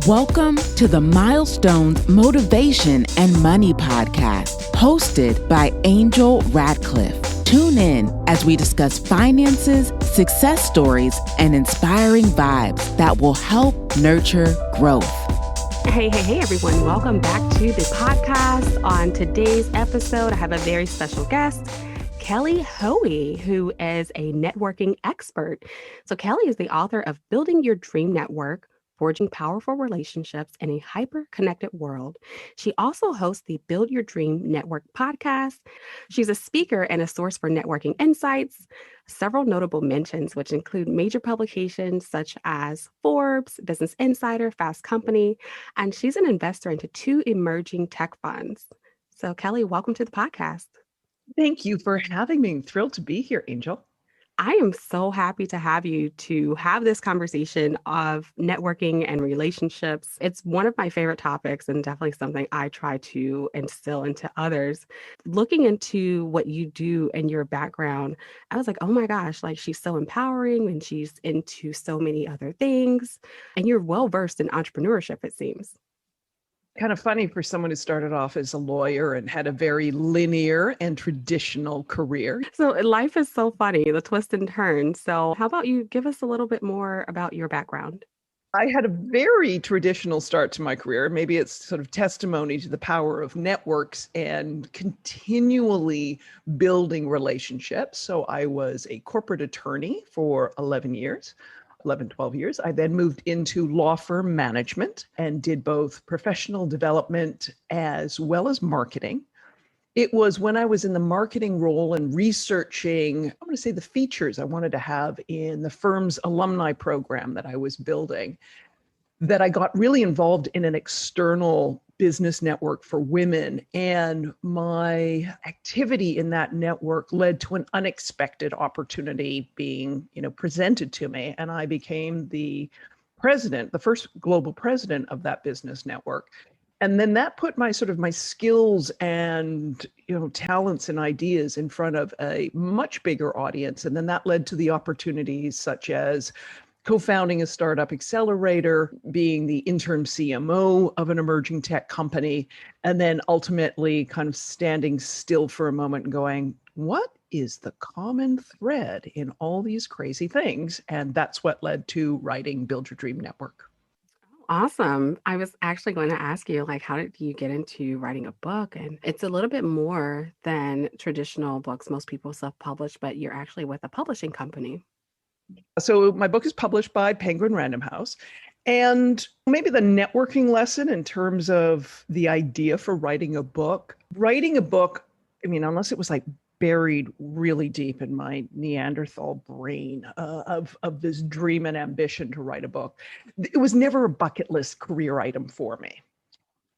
Welcome to the Milestones Motivation and Money Podcast, hosted by Angel Radcliffe. Tune in as we discuss finances, success stories, and inspiring vibes that will help nurture growth. Hey, everyone. Welcome back to the podcast. On today's episode, I have a very special guest, Kelly Hoey, who is a networking expert. So Kelly is the author of Building Your Dream Network, Forging Powerful Relationships in a Hyper-Connected World. She also hosts the Build Your Dream Network podcast. She's a speaker and a source for networking insights, several notable mentions, which include major publications such as Forbes, Business Insider, Fast Company, and she's an investor into 2 emerging tech funds. So Kelly, welcome to the podcast. Thank you for having me. I'm thrilled to be here, Angel. I am so happy to have you to have this conversation of networking and relationships. It's one of my favorite topics and definitely something I try to instill into others. Looking into what you do and your background, I was like, oh my gosh, like she's so empowering and she's into so many other things. And you're well-versed in entrepreneurship, it seems. Kind of funny for someone who started off as a lawyer and had a very linear and traditional career. So life is so funny, the twists and turns. So how about you give us a little bit more about your background? I had a very traditional start to my career. Maybe it's sort of testimony to the power of networks and continually building relationships. So I was a corporate attorney for 12 years. I then moved into law firm management and did both professional development as well as marketing. It was when I was in the marketing role and researching, I'm going to say the features I wanted to have in the firm's alumni program that I was building, that I got really involved in an external business network for women. And my activity in that network led to an unexpected opportunity being, presented to me. And I became the president, the first global president of that business network. And then that put my skills and, talents and ideas in front of a much bigger audience. And then that led to the opportunities such as co-founding a startup accelerator, being the interim CMO of an emerging tech company, and then ultimately kind of standing still for a moment and going, what is the common thread in all these crazy things? And that's what led to writing Build Your Dream Network. Awesome. I was actually going to ask you, how did you get into writing a book? And it's a little bit more than traditional books. Most people self-publish, but you're actually with a publishing company. So my book is published by Penguin Random House. And maybe the networking lesson in terms of the idea for writing a book, unless it was buried really deep in my Neanderthal brain of this dream and ambition to write a book, it was never a bucket list career item for me.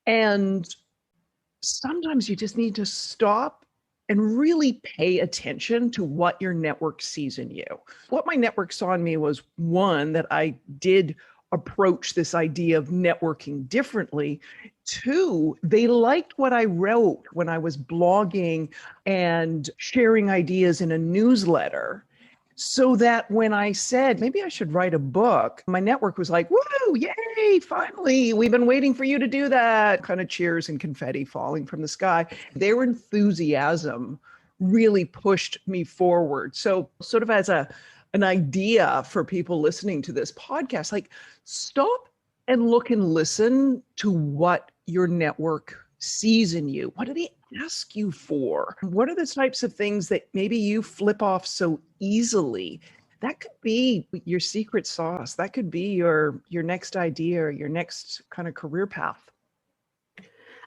And sometimes you just need to stop and really pay attention to what your network sees in you. What my network saw in me was, one, that I did approach this idea of networking differently. 2, they liked what I wrote when I was blogging and sharing ideas in a newsletter. So that when I said, maybe I should write a book, my network was like, woo, yay, finally, we've been waiting for you to do that. Kind of cheers and confetti falling from the sky. Their enthusiasm really pushed me forward. So sort of as an idea for people listening to this podcast, stop and look and listen to what your network sees in you. What do they ask you for? What are the types of things that maybe you flip off so easily? That could be your secret sauce. That could be your next idea or your next kind of career path.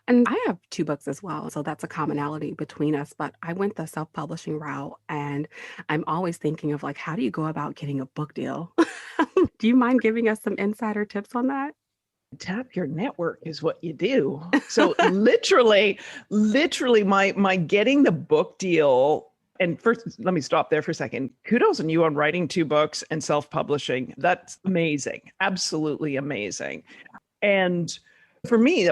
And I have 2 books as well. So that's a commonality between us. But I went the self-publishing route. And I'm always thinking of how do you go about getting a book deal? Do you mind giving us some insider tips on that? Tap your network is what you do. So literally my getting the book deal. And first, let me stop there for a second. Kudos on you on writing 2 books and self-publishing. That's amazing. Absolutely amazing. And for me,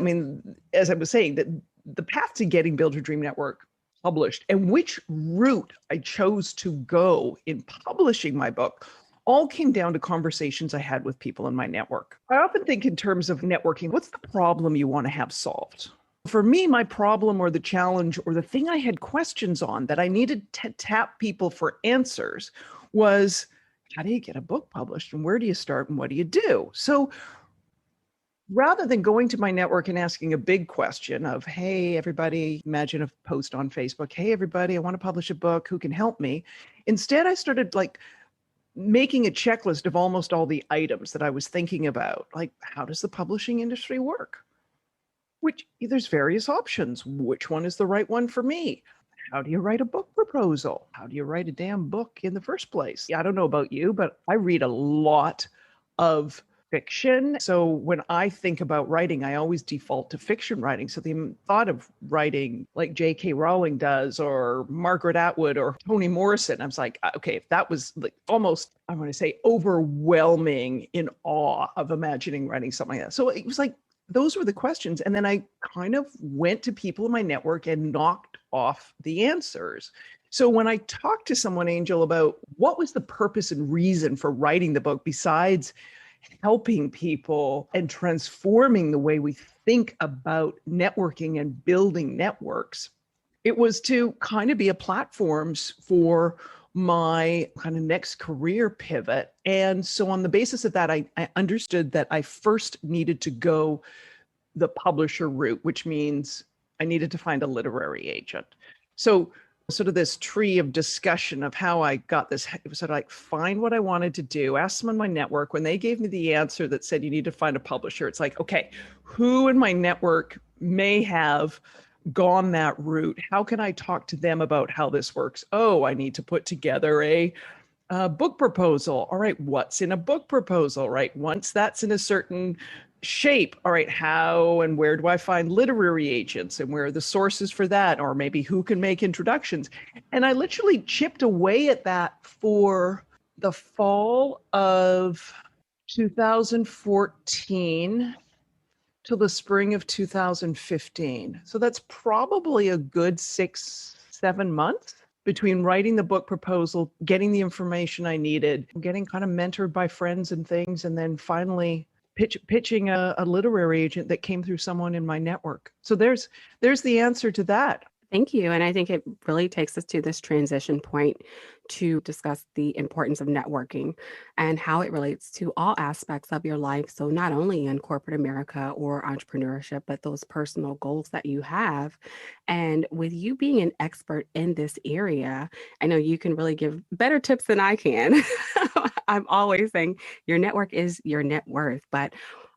as I was saying, that the path to getting Build Your Dream Network published and which route I chose to go in publishing my book all came down to conversations I had with people in my network. I often think in terms of networking, what's the problem you want to have solved? For me, my problem or the challenge or the thing I had questions on that I needed to tap people for answers was, how do you get a book published and where do you start and what do you do? So rather than going to my network and asking a big question of, hey, everybody, imagine a post on Facebook, hey, everybody, I want to publish a book, who can help me? Instead, I started making a checklist of almost all the items that I was thinking about, like, how does the publishing industry work? Which there's various options. Which one is the right one for me? How do you write a book proposal? How do you write a damn book in the first place? I don't know about you, but I read a lot of fiction. So when I think about writing, I always default to fiction writing. So the thought of writing like J.K. Rowling does, or Margaret Atwood, or Toni Morrison, I was like, okay, if that was like almost, I want to say, overwhelming in awe of imagining writing something like that. So it was like, those were the questions. And then I kind of went to people in my network and knocked off the answers. So when I talked to someone, Angel, about what was the purpose and reason for writing the book besides helping people and transforming the way we think about networking and building networks, it was to kind of be a platform for my kind of next career pivot. And so on the basis of that, I understood that I first needed to go the publisher route, which means I needed to find a literary agent. So sort of this tree of discussion of how I got this, it was sort of like, find what I wanted to do, ask someone in my network. When they gave me the answer that said you need to find a publisher, it's like, okay, who in my network may have gone that route? How can I talk to them about how this works? Oh, I need to put together a book proposal. All right, what's in a book proposal, right? Once that's in a certain shape, all right, how and where do I find literary agents and where are the sources for that? Or maybe who can make introductions? And I literally chipped away at that for the fall of 2014 till the spring of 2015. So that's probably a good 6-7 months between writing the book proposal, getting the information I needed, getting kind of mentored by friends and things, and then finally pitching a literary agent that came through someone in my network. So there's the answer to that. Thank you. And I think it really takes us to this transition point to discuss the importance of networking and how it relates to all aspects of your life. So not only in corporate America or entrepreneurship, but those personal goals that you have. And with you being an expert in this area, I know you can really give better tips than I can. I'm always saying your network is your net worth. But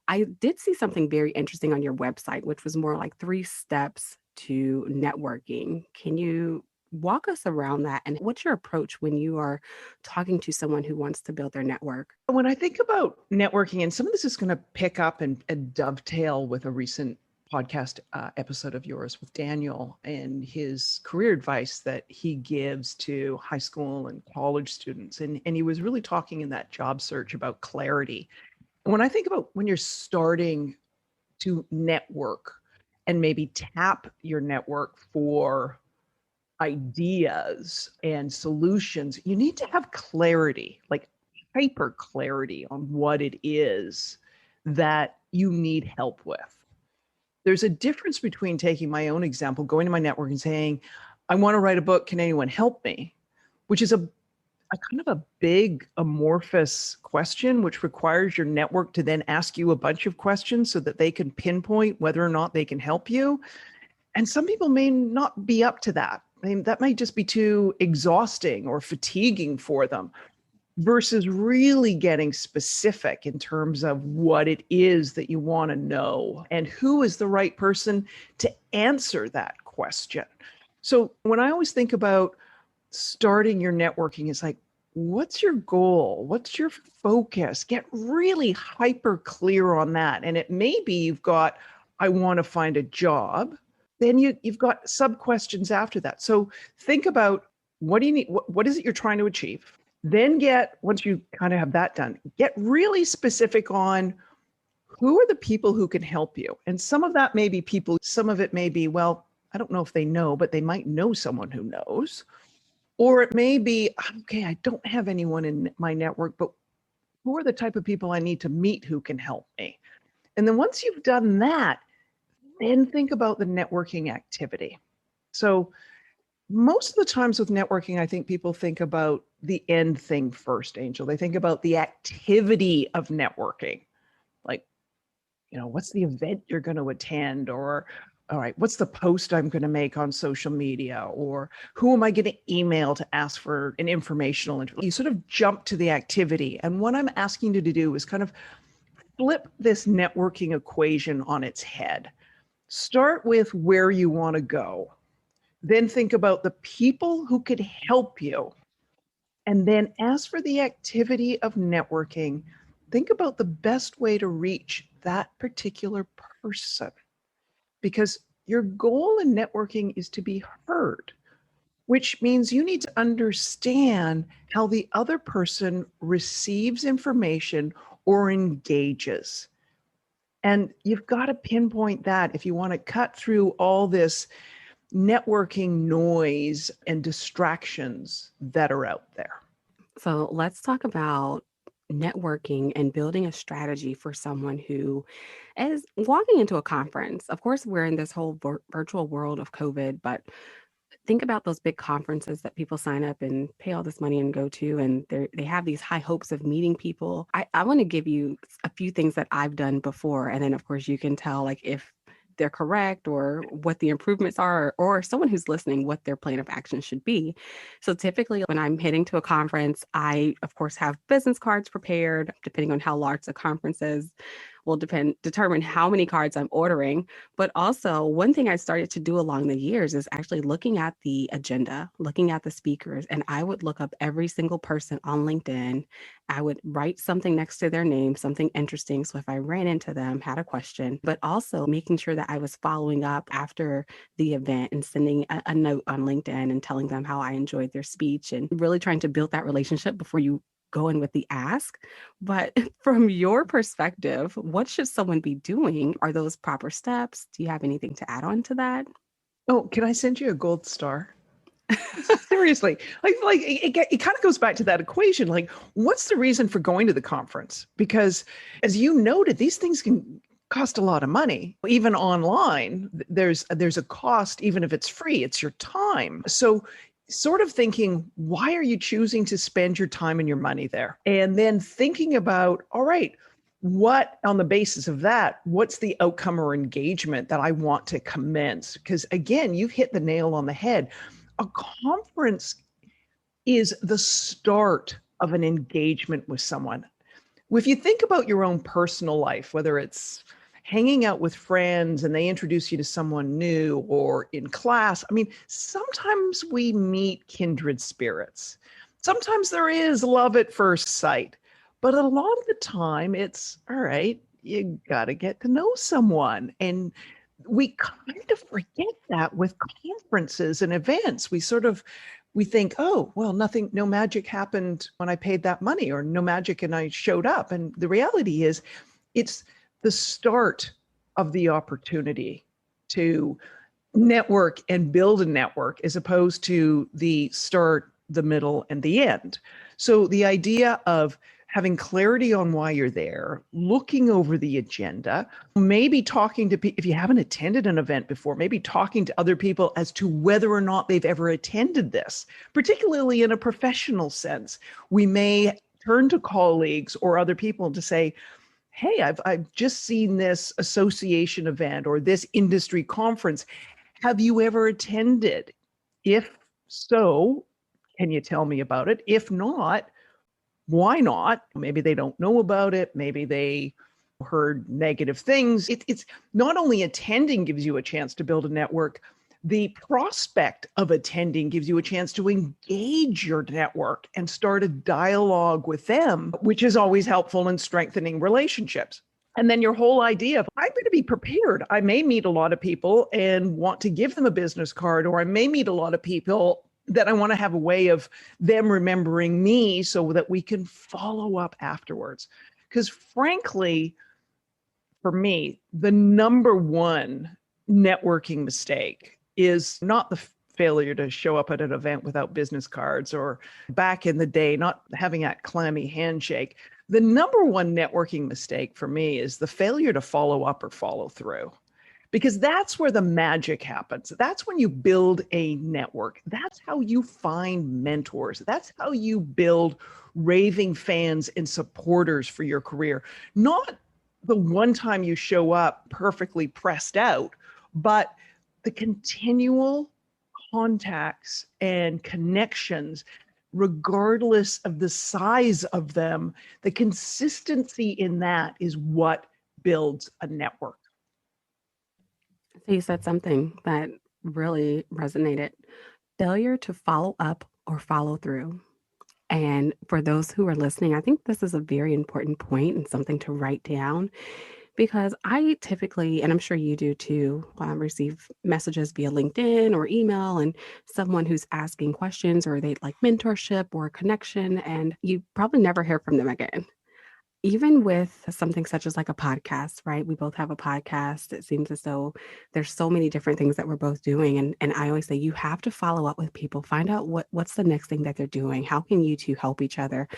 I did see something very interesting on your website, which was more like 3 steps to networking. Can you walk us around that? And what's your approach when you are talking to someone who wants to build their network? When I think about networking, and some of this is going to pick up and dovetail with a recent podcast episode of yours with Daniel and his career advice that he gives to high school and college students. And he was really talking in that job search about clarity. And when I think about when you're starting to network, and maybe tap your network for ideas and solutions, you need to have clarity, like hyper clarity on what it is that you need help with. There's a difference between taking my own example, going to my network and saying, I want to write a book, can anyone help me? Which is a kind of a big amorphous question, which requires your network to then ask you a bunch of questions so that they can pinpoint whether or not they can help you. And some people may not be up to that. I mean, that might just be too exhausting or fatiguing for them, versus really getting specific in terms of what it is that you want to know and who is the right person to answer that question. So when I always think about starting your networking, it's like, what's your goal? What's your focus? Get really hyper clear on that. And it may be you've got, I want to find a job. Then you've got sub questions after that. So think about, what do you need? What is it you're trying to achieve? Then once you kind of have that done, get really specific on who are the people who can help you. And some of that may be people, some of it may be, well, I don't know if they know, but they might know someone who knows. Or it may be, okay, I don't have anyone in my network, but who are the type of people I need to meet who can help me? And then once you've done that, then think about the networking activity. So most of the times with networking, I think people think about the end thing first, Angel. They think about the activity of networking. Like, what's the event you're going to attend? Or, all right, what's the post I'm going to make on social media? Or who am I going to email to ask for an informational interview? You sort of jump to the activity. And what I'm asking you to do is kind of flip this networking equation on its head. Start with where you want to go. Then think about the people who could help you. And then as for the activity of networking, think about the best way to reach that particular person. Because your goal in networking is to be heard, which means you need to understand how the other person receives information or engages. And you've got to pinpoint that if you want to cut through all this networking noise and distractions that are out there. So let's talk about networking and building a strategy for someone who is walking into a conference. Of course, we're in this whole virtual world of COVID, but think about those big conferences that people sign up and pay all this money and go to, and they have these high hopes of meeting people. I want to give you a few things that I've done before, and then of course you can tell like if they're correct or what the improvements are, or someone who's listening, what their plan of action should be. So typically when I'm heading to a conference, I of course have business cards prepared. Depending on how large the conference is will determine how many cards I'm ordering. But also one thing I started to do along the years is actually looking at the agenda, looking at the speakers, and I would look up every single person on LinkedIn. I would write something next to their name, something interesting. So if I ran into them, had a question, but also making sure that I was following up after the event and sending a note on LinkedIn and telling them how I enjoyed their speech and really trying to build that relationship before you go in with the ask. But from your perspective, what should someone be doing? Are those proper steps? Do you have anything to add on to that? Oh, can I send you a gold star? Seriously, like it kind of goes back to that equation. Like, what's the reason for going to the conference? Because as you noted, these things can cost a lot of money. Even online, there's a cost, even if it's free, it's your time. So sort of thinking, why are you choosing to spend your time and your money there? And then thinking about, all right, what on the basis of that, what's the outcome or engagement that I want to commence? Because again, you've hit the nail on the head. A conference is the start of an engagement with someone. If you think about your own personal life, whether it's hanging out with friends and they introduce you to someone new or in class, I mean, sometimes we meet kindred spirits. Sometimes there is love at first sight, but a lot of the time it's, all right, you got to get to know someone. And we kind of forget that with conferences and events. We think, oh, well, no magic happened when I paid that money, or no magic and I showed up. And the reality is it's the start of the opportunity to network and build a network, as opposed to the start, the middle, and the end. So the idea of having clarity on why you're there, looking over the agenda, maybe talking to people, if you haven't attended an event before, maybe talking to other people as to whether or not they've ever attended this, particularly in a professional sense. We may turn to colleagues or other people to say, hey, I've just seen this association event or this industry conference. Have you ever attended? If so, can you tell me about it? If not, why not? Maybe they don't know about it. Maybe they heard negative things. It's not only attending gives you a chance to build a network, the prospect of attending gives you a chance to engage your network and start a dialogue with them, which is always helpful in strengthening relationships. And then your whole idea of, I'm going to be prepared. I may meet a lot of people and want to give them a business card, or I may meet a lot of people that I want to have a way of them remembering me so that we can follow up afterwards. Because frankly, for me, the number one networking mistake is not the failure to show up at an event without business cards, or back in the day, not having that clammy handshake. The number one networking mistake for me is the failure to follow up or follow through, because that's where the magic happens. That's when you build a network. That's how you find mentors. That's how you build raving fans and supporters for your career. Not the one time you show up perfectly pressed out, but the continual contacts and connections, regardless of the size of them. The consistency in that is what builds a network. So you said something that really resonated. Failure to follow up or follow through. And for those who are listening, I think this is a very important point and something to write down, because I typically, and I'm sure you do too, receive messages via LinkedIn or email, and someone who's asking questions, or they'd like mentorship or connection, and you probably never hear from them again. Even with something such as like a podcast, right? We both have a podcast. It seems as though there's so many different things that we're both doing. And I always say you have to follow up with people, find out what's the next thing that they're doing. How can you two help each other?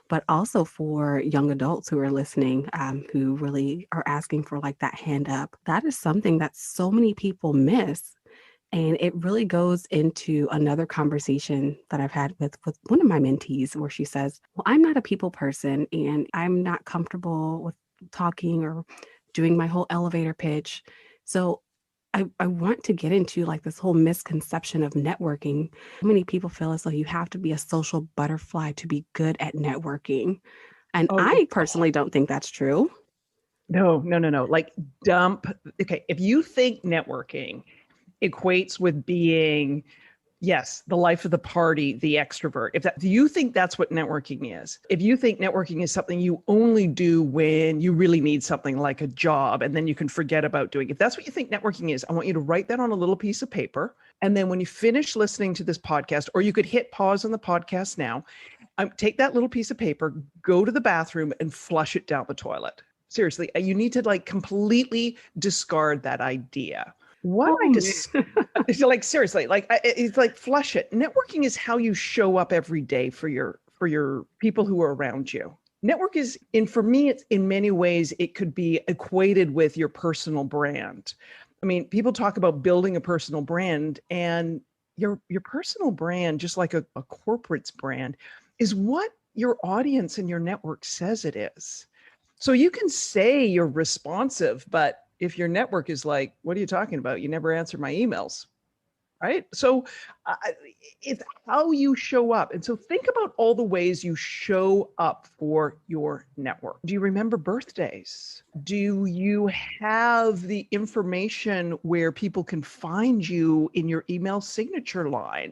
But also for young adults who are listening, who really are asking for like that hand up. That is something that so many people miss. And it really goes into another conversation that I've had with one of my mentees, where she says, well, I'm not a people person and I'm not comfortable with talking or doing my whole elevator pitch. So I want to get into like this whole misconception of networking. Many people feel as though you have to be a social butterfly to be good at networking. And I personally don't think that's true. No. Like okay, if you think networking equates with being, yes, the life of the party, the extrovert. Do you think that's what networking is? If you think networking is something you only do when you really need something like a job and then you can forget about doing it, if that's what you think networking is, I want you to write that on a little piece of paper. And then when you finish listening to this podcast, or you could hit pause on the podcast now, take that little piece of paper, go to the bathroom and flush it down the toilet. Seriously, you need to like completely discard that idea. What I just like, seriously, like it's like flush it. Networking is how you show up every day for your people who are around you. Network is, and for me, it's in many ways, it could be equated with your personal brand. I mean, people talk about building a personal brand, and your personal brand, just like a corporate's brand, is what your audience and your network says it is. So you can say you're responsive, but if your network is like, what are you talking about? You never answer my emails, right? So it's how you show up. And so think about all the ways you show up for your network. Do you remember birthdays? Do you have the information where people can find you in your email signature line?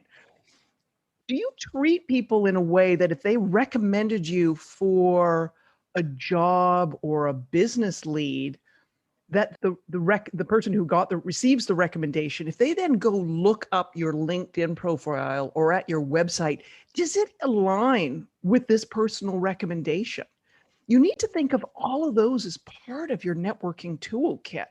Do you treat people in a way that if they recommended you for a job or a business lead, that the person who receives the recommendation, if they then go look up your LinkedIn profile or at your website, does it align with this personal recommendation? You need to think of all of those as part of your networking toolkit.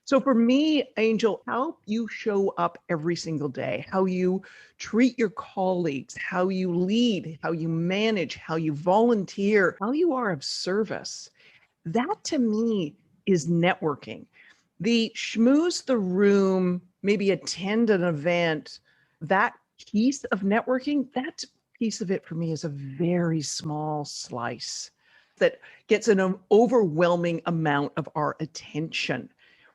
So for me, Angel, how you show up every single day, how you treat your colleagues, how you lead, how you manage, how you volunteer, how you are of service, that to me is networking. The schmooze the room, maybe attend an event, that piece of networking, that piece of it for me is a very small slice that gets an overwhelming amount of our attention,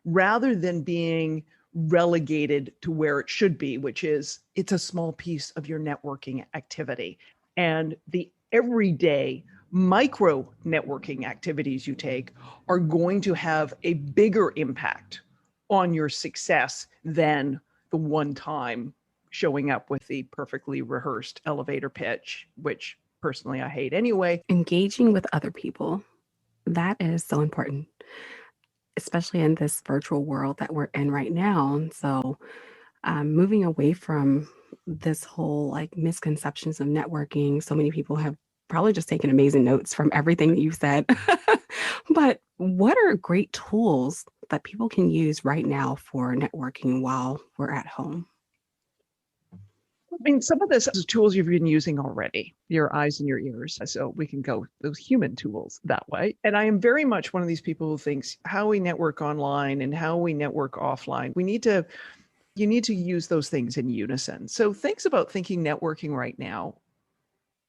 rather than being relegated to where it should be, which is it's a small piece of your networking activity. And the everyday micro networking activities you take are going to have a bigger impact on your success than the one time showing up with the perfectly rehearsed elevator pitch, which personally I hate anyway. Engaging with other people, that is so important, especially in this virtual world that we're in right now. And so moving away from this whole like misconceptions of networking, so many people have probably just taken amazing notes from everything that you've said. But what are great tools that people can use right now for networking while we're at home? mean, some of this is tools you've been using already, your eyes and your ears. So we can go those human tools that way. And I am very much one of these people who thinks how we network online and how we network offline. You need to use those things in unison. So think about thinking networking right now.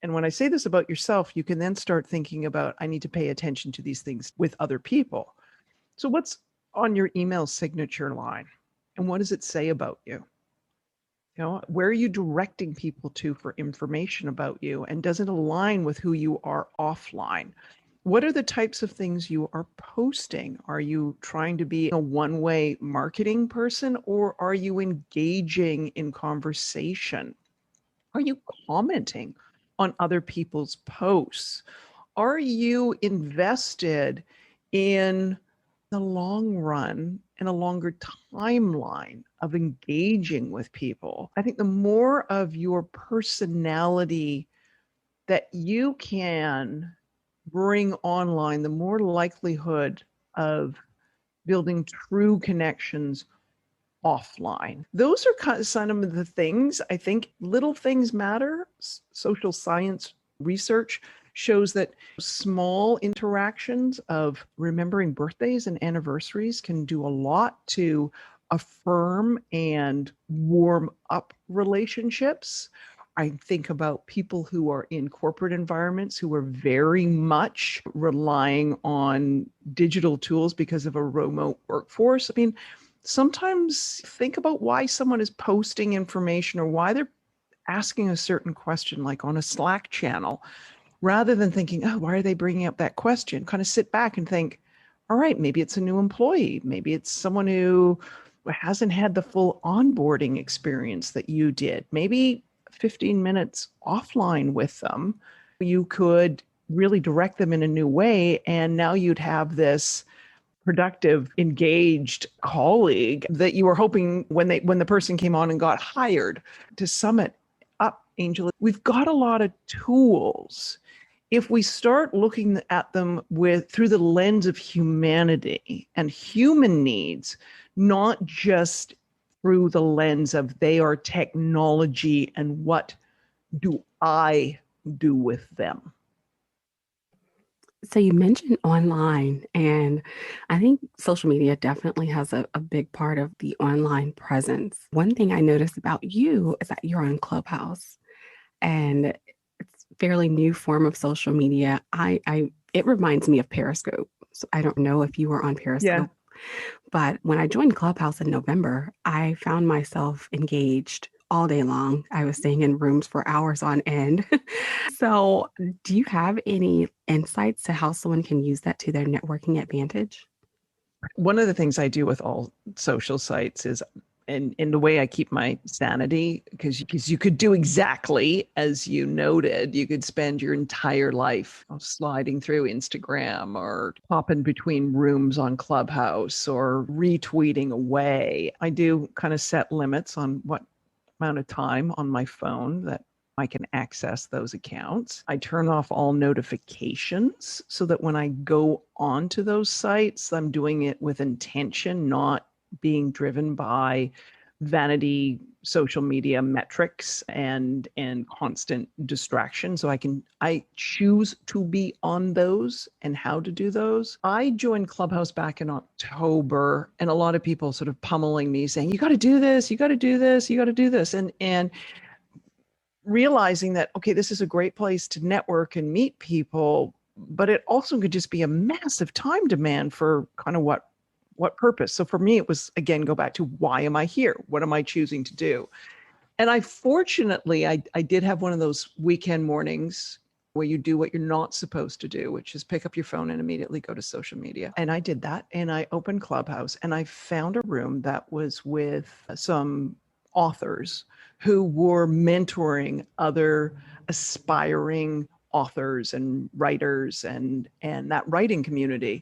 And when I say this about yourself, you can then start thinking about, I need to pay attention to these things with other people. So what's on your email signature line? And what does it say about you? Where are you directing people to for information about you? And does it align with who you are offline? What are the types of things you are posting? Are you trying to be a one-way marketing person, or are you engaging in conversation? Are you commenting on other people's posts? Are you invested in the long run and a longer timeline of engaging with people? I think the more of your personality that you can bring online, the more likelihood of building true connections offline. Those are kind of some of the things. I think little things matter. Social science research shows that small interactions of remembering birthdays and anniversaries can do a lot to affirm and warm up relationships. I think about people who are in corporate environments who are very much relying on digital tools because of a remote workforce. I mean, sometimes think about why someone is posting information or why they're asking a certain question, like on a Slack channel, rather than thinking, oh, why are they bringing up that question? Kind of sit back and think, all right, maybe it's a new employee. Maybe it's someone who hasn't had the full onboarding experience that you did. Maybe 15 minutes offline with them, you could really direct them in a new way. And now you'd have this productive, engaged colleague that you were hoping when the person came on and got hired to sum it up, Angela. We've got a lot of tools. If we start looking at them through the lens of humanity and human needs, not just through the lens of they are technology and what do I do with them? So you mentioned online, and I think social media definitely has a big part of the online presence. One thing I noticed about you is that you're on Clubhouse, and it's a fairly new form of social media. It reminds me of Periscope. So I don't know if you were on Periscope, but when I joined Clubhouse in November, I found myself engaged all day long. I was staying in rooms for hours on end. So, do you have any insights to how someone can use that to their networking advantage? One of the things I do with all social sites is, and in the way I keep my sanity, because you could do exactly as you noted. You could spend your entire life sliding through Instagram or popping between rooms on Clubhouse or retweeting away. I do kind of set limits on what amount of time on my phone that I can access those accounts. I turn off all notifications so that when I go onto those sites, I'm doing it with intention, not being driven by vanity social media metrics and constant distraction. So I choose to be on those and how to do those. I joined Clubhouse back in October, and a lot of people sort of pummeling me saying, you got to do this, you got to do this, you got to do this. And realizing that, okay, this is a great place to network and meet people, but it also could just be a massive time demand for kind of what purpose. So for me, it was, again, go back to why am I here? What am I choosing to do? And fortunately, I did have one of those weekend mornings where you do what you're not supposed to do, which is pick up your phone and immediately go to social media. And I did that, and I opened Clubhouse, and I found a room that was with some authors who were mentoring other aspiring authors and writers and that writing community.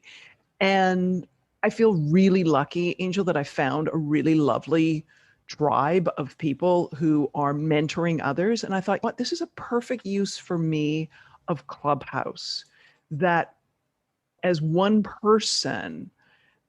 And I feel really lucky, Angel, that I found a really lovely tribe of people who are mentoring others. And I thought, what, this is a perfect use for me of Clubhouse, that as one person,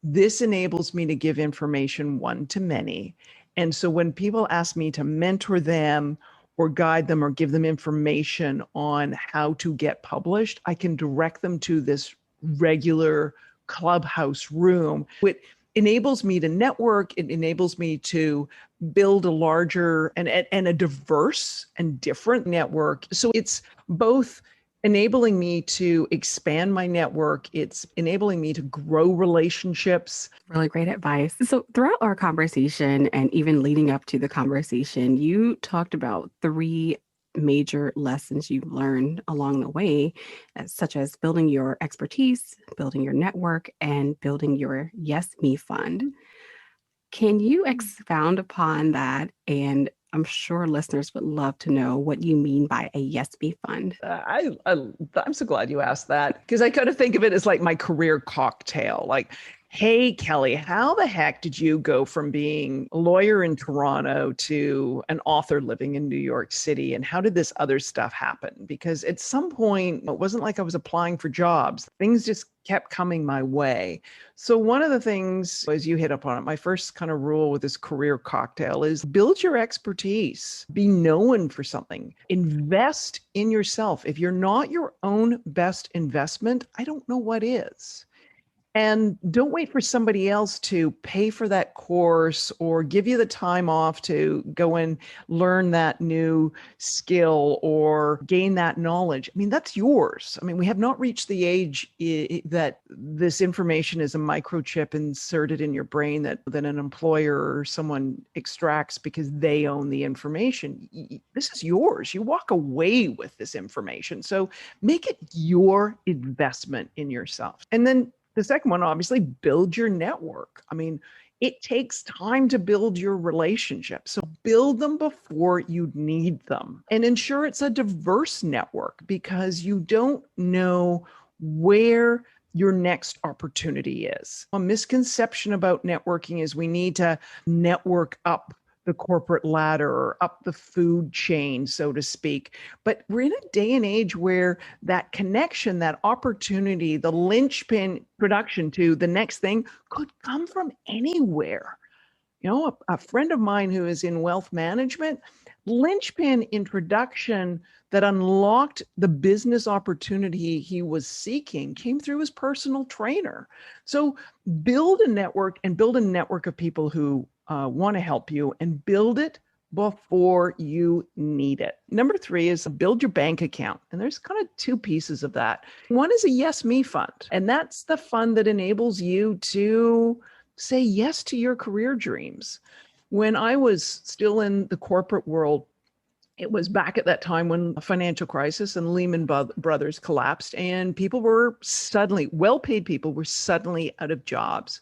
this enables me to give information one to many. And so when people ask me to mentor them or guide them or give them information on how to get published, I can direct them to this regular Clubhouse room. It enables me to network. It enables me to build a larger and a diverse and different network. So it's both enabling me to expand my network. It's enabling me to grow relationships. Really great advice. So, throughout our conversation and even leading up to the conversation, you talked about three major lessons you've learned along the way, such as building your expertise, building your network, and building your Yes Me fund. Can you expound upon that? And I'm sure listeners would love to know what you mean by a Yes Me fund. I'm so glad you asked that, because I kind of think of it as like my career cocktail. Like, hey, Kelly, how the heck did you go from being a lawyer in Toronto to an author living in New York City? And how did this other stuff happen? Because at some point, it wasn't like I was applying for jobs. Things just kept coming my way. So one of the things, as you hit upon it, my first kind of rule with this career cocktail is build your expertise, be known for something, invest in yourself. If you're not your own best investment, I don't know what is. And don't wait for somebody else to pay for that course or give you the time off to go and learn that new skill or gain that knowledge. I mean, that's yours. I mean, we have not reached the age that this information is a microchip inserted in your brain that an employer or someone extracts because they own the information. This is yours. You walk away with this information. So make it your investment in yourself. And then the second one, obviously, build your network. I mean, it takes time to build your relationships. So build them before you need them, and ensure it's a diverse network, because you don't know where your next opportunity is. A misconception about networking is we need to network up the corporate ladder or up the food chain, so to speak. But we're in a day and age where that connection, that opportunity, the linchpin production to the next thing could come from anywhere. You know, a friend of mine who is in wealth management, linchpin introduction that unlocked the business opportunity he was seeking came through his personal trainer. So build a network, and build a network of people who want to help you, and build it before you need it. Number 3 is build your bank account. And there's kind of 2 pieces of that. One is a Yes Me fund. And that's the fund that enables you to say yes to your career dreams. When I was still in the corporate world, it was back at that time when a financial crisis and Lehman Brothers collapsed, and people were suddenly, well-paid people were suddenly out of jobs.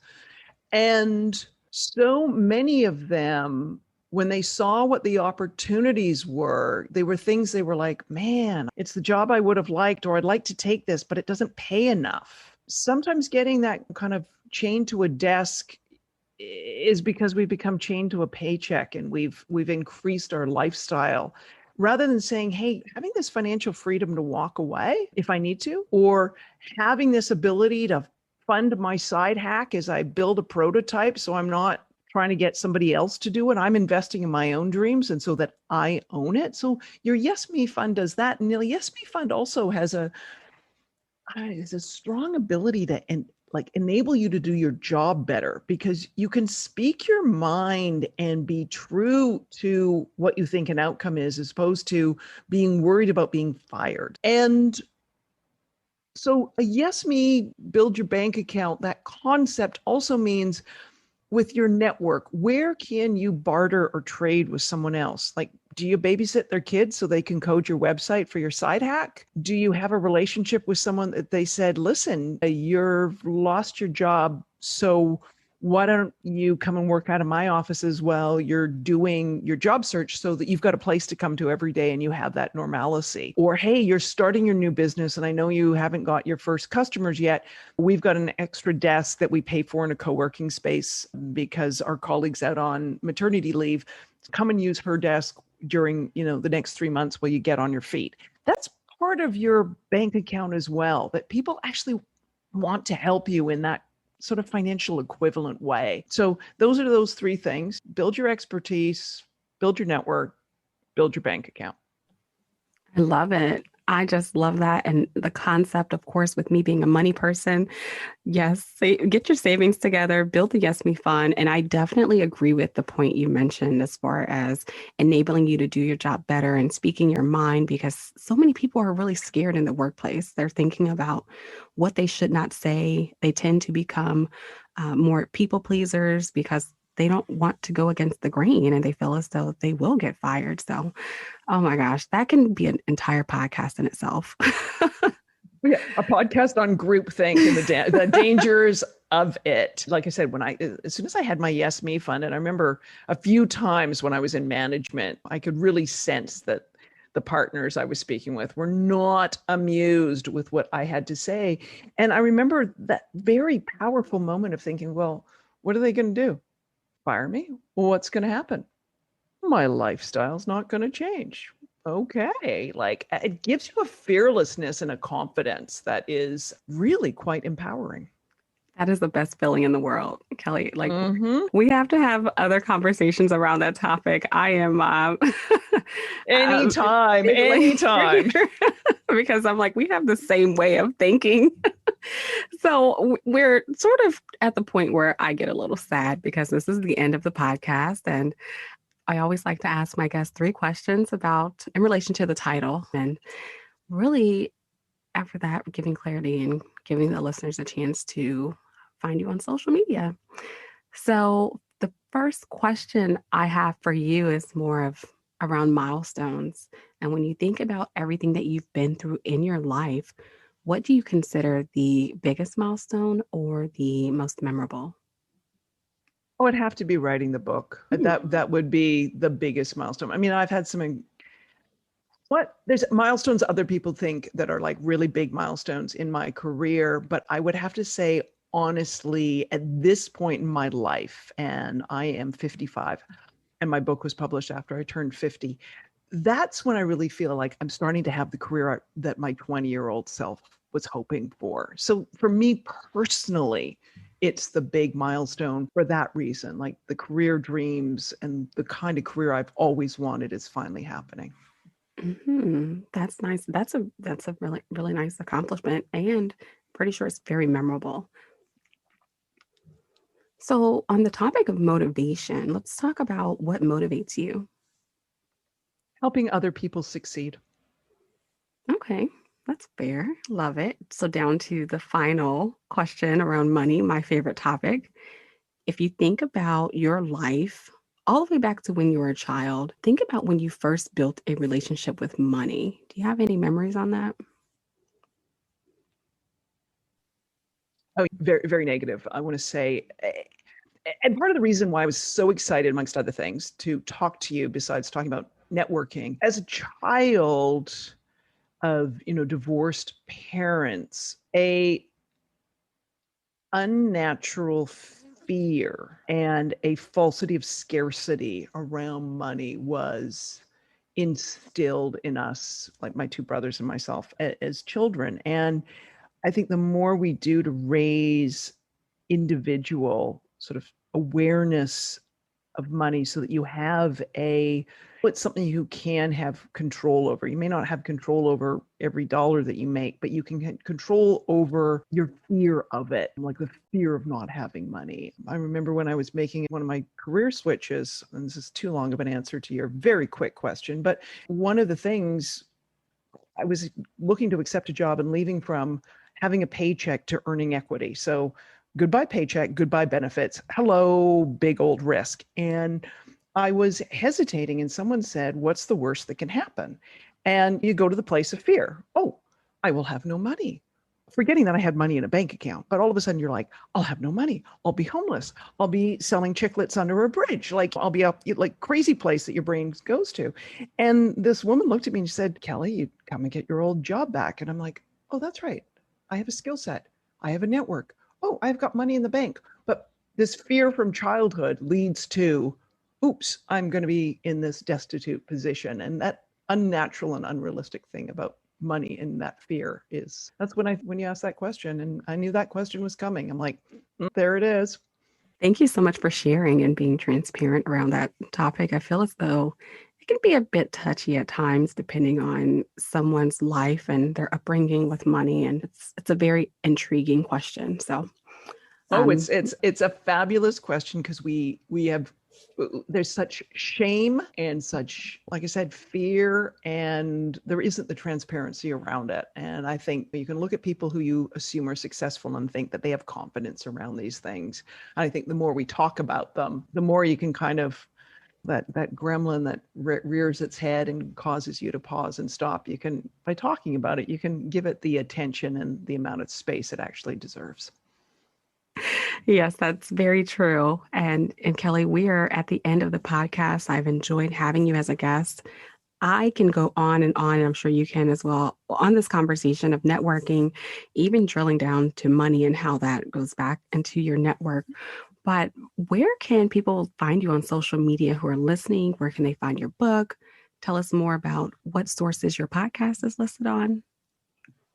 And so many of them, when they saw what the opportunities were, they were things they were like, man, it's the job I would have liked, or I'd like to take this, but it doesn't pay enough. Sometimes getting that kind of chained to a desk is because we've become chained to a paycheck, and we've increased our lifestyle, rather than saying, hey, having this financial freedom to walk away if I need to, or having this ability to fund my side hack as I build a prototype, so I'm not trying to get somebody else to do it. I'm investing in my own dreams, and so that I own it. So your Yes Me fund does that. And the Yes Me fund also has a strong ability to enable you to do your job better, because you can speak your mind and be true to what you think an outcome is, as opposed to being worried about being fired. And so a Yes Me, build your bank account, that concept also means with your network, where can you barter or trade with someone else? Like, do you babysit their kids so they can code your website for your side hack? Do you have a relationship with someone that they said, listen, you've lost your job, so why don't you come and work out of my offices while you're doing your job search, so that you've got a place to come to every day and you have that normalcy? Or, hey, you're starting your new business and I know you haven't got your first customers yet. We've got an extra desk that we pay for in a co-working space because our colleague's out on maternity leave. Come and use her desk during, the next 3 months while you get on your feet. That's part of your bank account as well, that people actually want to help you in that sort of financial equivalent way. So those are those 3 things: build your expertise, build your network, build your bank account. I love it. I just love that. And the concept, of course, with me being a money person, yes, get your savings together, build the Yes Me Fund. And I definitely agree with the point you mentioned as far as enabling you to do your job better and speaking your mind, because so many people are really scared in the workplace. They're thinking about what they should not say. They tend to become more people pleasers because they don't want to go against the grain and they feel as though they will get fired. So, oh my gosh, that can be an entire podcast in itself. Yeah, a podcast on groupthink and the dangers of it. Like I said, as soon as I had my Yes Me Fund, and I remember a few times when I was in management, I could really sense that the partners I was speaking with were not amused with what I had to say. And I remember that very powerful moment of thinking, well, what are they going to do? Fire me? Well, what's going to happen? My lifestyle's not going to change. Okay. Like it gives you a fearlessness and a confidence that is really quite empowering. That is the best feeling in the world, Kelly. Like Mm-hmm. we have to have other conversations around that topic. I am Anytime. because I'm like, we have the same way of thinking. So we're sort of at the point where I get a little sad because this is the end of the podcast. And I always like to ask my guests 3 questions in relation to the title. And really, after that, giving clarity and giving the listeners a chance to find you on social media. So the first question I have for you is more of around milestones. And when you think about everything that you've been through in your life, what do you consider the biggest milestone or the most memorable? Oh, it'd have to be writing the book. That would be the biggest milestone. I mean, I've had there's milestones other people think that are like really big milestones in my career, but I would have to say, honestly, at this point in my life, and I am 55, and my book was published after I turned 50, that's when I really feel like I'm starting to have the career that my 20-year-old self was hoping for. So for me personally, it's the big milestone for that reason. Like the career dreams and the kind of career I've always wanted is finally happening. Mm-hmm. That's nice. That's a really, really nice accomplishment and pretty sure it's very memorable. So on the topic of motivation, let's talk about what motivates you. Helping other people succeed. Okay, that's fair. Love it. So down to the final question around money, my favorite topic. If you think about your life all the way back to when you were a child, think about when you first built a relationship with money. Do you have any memories on that? Oh, very, very negative. I want to say, and part of the reason why I was so excited, amongst other things, to talk to you, besides talking about networking, as a child of, divorced parents, a unnatural fear and a falsity of scarcity around money was instilled in us, like my 2 brothers and myself, as children. And I think the more we do to raise individual sort of awareness of money so that you have it's something you can have control over. You may not have control over every dollar that you make, but you can control over your fear of it, like the fear of not having money. I remember when I was making one of my career switches, and this is too long of an answer to your very quick question, but one of the things I was looking to accept a job and leaving from having a paycheck to earning equity. So goodbye paycheck, goodbye benefits. Hello, big old risk. And I was hesitating and someone said, what's the worst that can happen? And you go to the place of fear. Oh, I will have no money. Forgetting that I had money in a bank account, but all of a sudden you're like, I'll have no money. I'll be homeless. I'll be selling chiclets under a bridge. Like I'll be up like crazy place that your brain goes to. And this woman looked at me and she said, Kelly, you come and get your old job back. And I'm like, oh, that's right. I have a skill set. I have a network. Oh, I've got money in the bank. But this fear from childhood leads to, oops, I'm going to be in this destitute position. And that unnatural and unrealistic thing about money and that fear that's when you asked that question, and I knew that question was coming. I'm like, there it is. Thank you so much for sharing and being transparent around that topic. I feel as though It can be a bit touchy at times depending on someone's life and their upbringing with money, and it's a very intriguing question. So, Oh, um, it's a fabulous question because we have there's such shame and such, like I said, fear, and there isn't the transparency around it. And I think you can look at people who you assume are successful and think that they have confidence around these things. And I think the more we talk about them, the more you can kind of that gremlin that rears its head and causes you to pause and stop. You can, by talking about it, you can give it the attention and the amount of space it actually deserves. yes, that's very true. And Kelly, we are at the end of the podcast. I've enjoyed having you as a guest. I can go on, and I'm sure you can as well, on this conversation of networking, even drilling down to money and how that goes back into your network. But where can people find you on social media who are listening? Where can they find your book? Tell us more about what sources your podcast is listed on.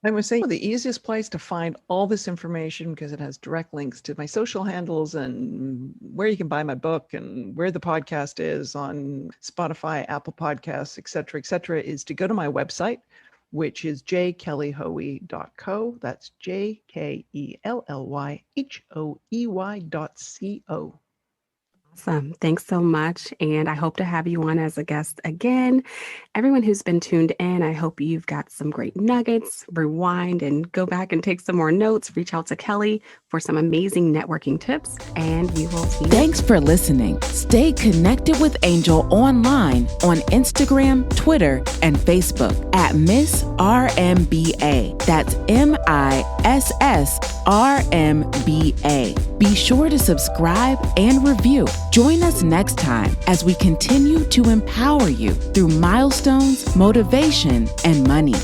I was saying the easiest place to find all this information, because it has direct links to my social handles and where you can buy my book and where the podcast is on Spotify, Apple Podcasts, et cetera, is to go to my website, which is jkellyhoey.co. That's jkellyllyhoey.co. Awesome. Thanks so much. And I hope to have you on as a guest again. Everyone who's been tuned in, I hope you've got some great nuggets. Rewind and go back and take some more notes. Reach out to Kelly for some amazing networking tips, and we will see you. Thanks for listening. Stay connected with Angel online on Instagram, Twitter, and Facebook at Miss RMBA. That's MISSRMBA. Be sure to subscribe and review. Join us next time as we continue to empower you through milestones, motivation, and money.